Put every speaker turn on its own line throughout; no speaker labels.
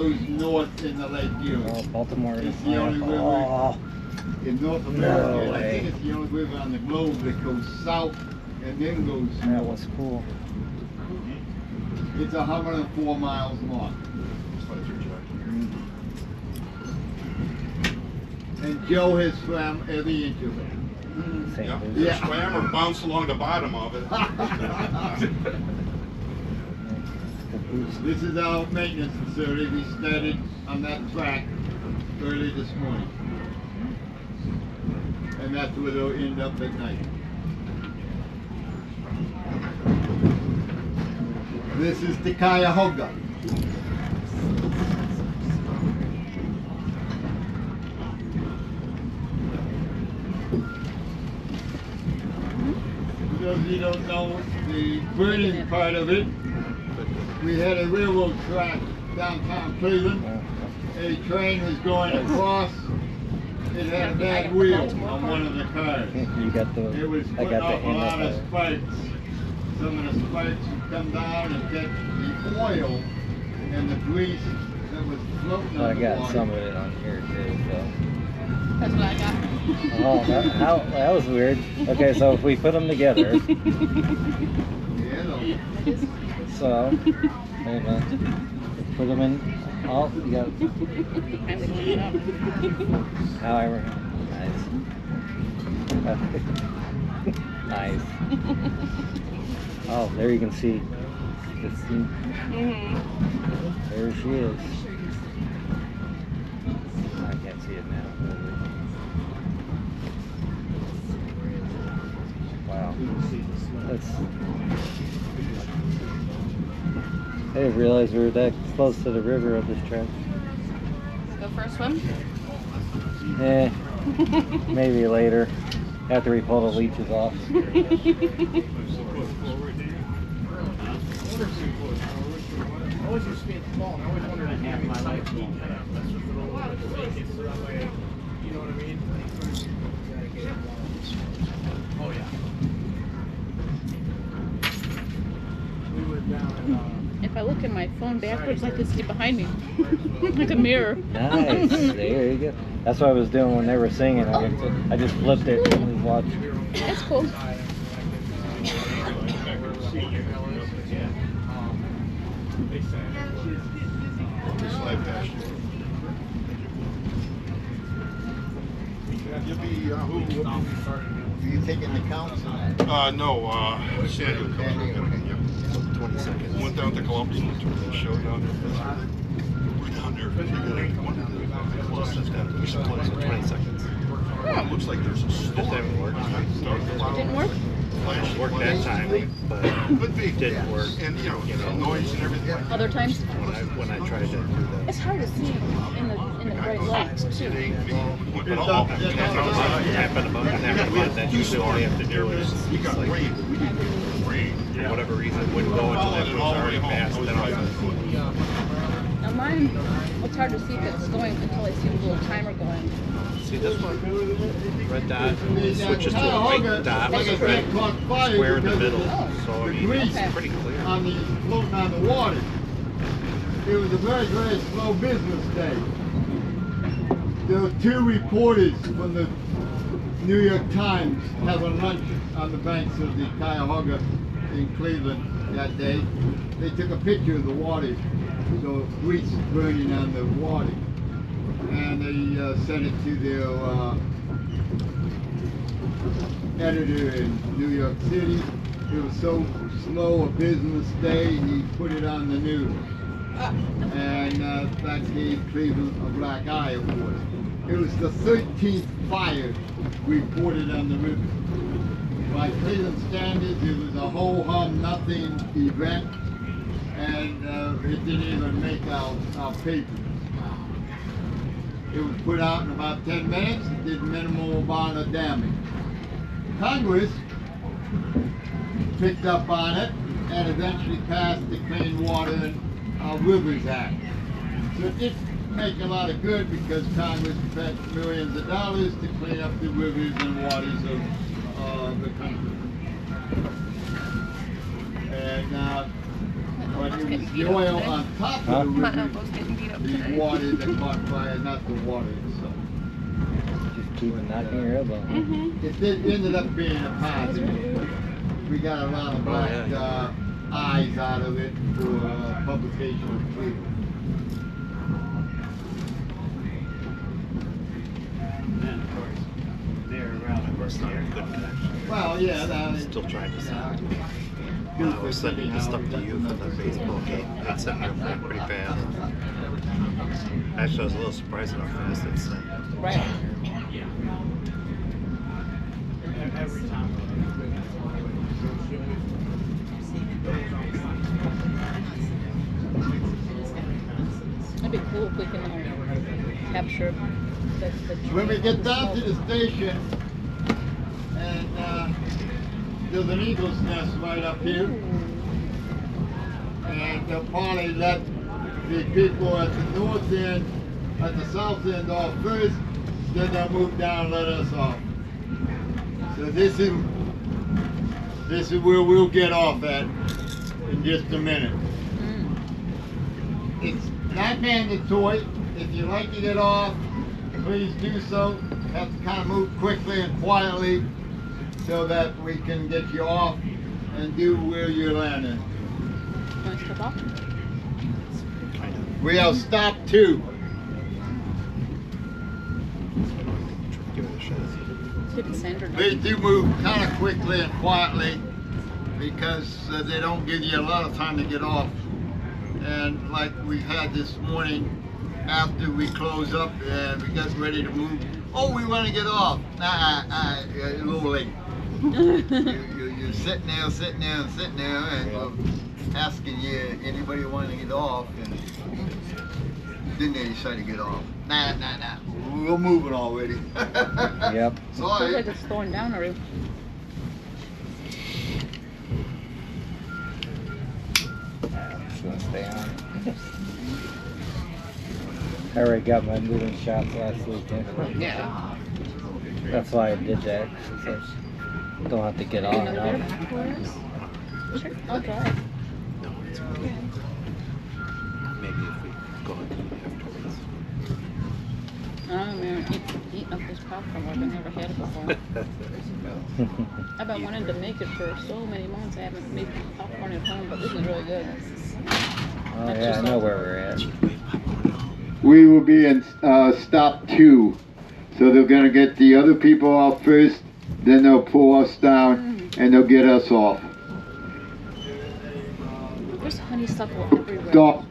goes north in the Lake Erie.
Oh, Baltimore.
It's the only river in North America, and I think it's the only river on the globe that goes south and then goes
That
north.
was cool.
It's 104 miles long. And Joe has swam every inch of it.
St.
Yeah,
Louis.
Yeah.
swam or bounced along the bottom of it.
This is our maintenance facility. We started on that track early this morning. And that's where they'll end up at night. This is the Cuyahoga. For those of you who don't know the burning part of it, we had a railroad track downtown Cleveland. A train was going across. It had a bad wheel on one of the cars.
You got the.
It was
I
putting
got the
off a lot of
end of
spikes. Some of the spikes would come down and get the oil and the grease that was floating
I
on the
got
water.
some of it on here too. So.
That's what I got.
Oh, that was weird. Okay, so if we put them together,
Yeah, though.
so wait a minute. Put them in. Oh, you got.
I'm looking it up.
However, nice. Nice. Oh, there you can see. There she is. I can't see it now. Wow. That's. I didn't realize we were that close to the river of this track.
Go for a swim.
Eh, maybe later, after we pull the leeches off.
always used to be at the fall, and I always wondered if half my life you know what I mean? Oh yeah. We went down
If I look at my phone backwards, I can see behind me, like a mirror.
Nice. There you go. That's what I was doing when they were singing. I just flipped it and was watching.
That's cool.
Are you taking the counts?
No, Sandy will come. 20 seconds. Went down to Columbus and took a show down there. We're down there. We should play for 20 seconds. Oh, it looks like there's a storm. It didn't work.
It didn't work?
It
Worked that time, but
could be.
didn't work.
And you know, noise and everything.
Other times?
When I tried to do that.
It's hard to see in the bright lights too.
Happened about that usually all you have to do is
We got
like,
rain.
for whatever reason it wouldn't go until it was already passed. Then I was
Now mine, it's hard to see if it's going until I see the little timer going.
see this one, red dot
The
switches to a
Cuyahoga,
white dot
like I
with a
said,
red
caught fire
square in the
because
middle.
of
So I
the
mean,
grease
it's pretty clear.
on the floating on the water. It was a very, very slow business day. There were two reporters from the New York Times having lunch on the banks of the Cuyahoga in Cleveland that day. They took a picture of the water, so grease burning on the water, and they sent it to their editor in New York City. It was so slow a business day, he put it on the news. And that gave Cleveland a black eye award. It was the 13th fire reported on the river. By Cleveland standards, it was a ho-hum nothing event, and it didn't even make our paper. It was put out in about 10 minutes, it did minimal amount of damage. Congress picked up on it and eventually passed the Clean Water Rivers Act. So it did make a lot of good because Congress spent millions of dollars to clean up the rivers and waters of the country. And but it was the oil on top of the
My
river,
elbow's getting beat up
the
too.
water that caught fire, not the water itself.
Just keep knocking your elbow.
Mm-hmm.
It ended up being a positive. We got a lot of black eyes out of it for publication of Cleveland.
And of course, they're around.
It's not a good connection.
Well, yeah, that is.
Still trying to send. I was sending the stuff to you for the baseball game. It sent me back pretty fast. Actually, I was a little surprised at how fast it sent.
Right.
Every time.
It'd be cool if we can capture the
When we get down to the station, and there's an eagle's nest right up here, and they'll probably let the people at the north end, at the south end off first, then they'll move down and let us off. So this is where we'll get off at in just a minute. It's not mandatory. If you like to get off, please do so. You have to kind of move quickly and quietly so that we can get you off and do where you're landing.
Want to step off?
Kind of.
We have stop 2.
Give it a shot.
See if it's Sandra.
They do move kind of quickly and quietly because they don't give you a lot of time to get off. And like we had this morning, after we close up and we got ready to move, oh, we want to get off. You're a little late. You're sitting there, and we're asking you, anybody want to get off? And then they decide to get off. Nah. We're moving already.
Yep.
Feels like
Sorry.
it's slowing down already.
Just gonna stay on. I already got my moving shots last weekend.
Yeah.
That's why I did that. So don't have to get on and off.
Sure, I'll try.
No, it's okay. Maybe if we go and eat afterwards.
Oh man, eating up this popcorn like I never had it before. I've been wanting to make it for so many months. I haven't made popcorn at home, but this is really good.
Oh yeah, I know where we're at.
We will be in stop 2. So they're going to get the other people off first, then they'll pull us down, and they'll get us off.
There's honeysuckle everywhere.
Stop.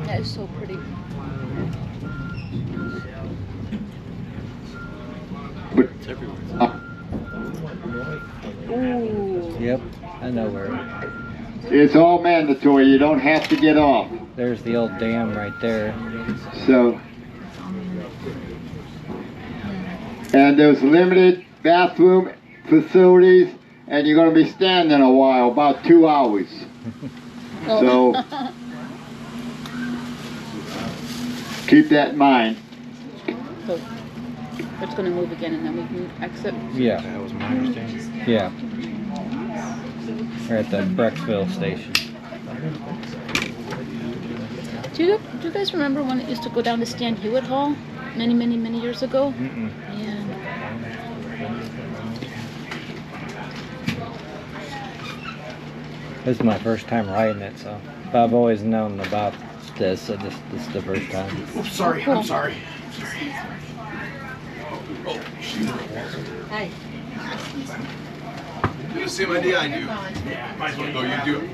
That is so pretty.
But,
It's everywhere.
Ooh.
Yep, I know where.
it's all mandatory. You don't have to get off.
There's the old dam right there.
So, and there's limited bathroom facilities, and you're going to be standing a while, about 2 hours. So, keep that in mind.
So it's going to move again and then we can exit.
Yeah,
That was my understanding.
yeah. We're at the Brecksville station.
Do you guys remember when it used to go down to Stan Hewitt Hall many years ago?
Mm-mm.
Yeah.
This is my first time riding it, so but I've always known about this, so this is the first time.
Oops, sorry,
Cool.
I'm sorry.
Hi.
You have the same idea I do.
Yeah, might as well.
Oh, you do?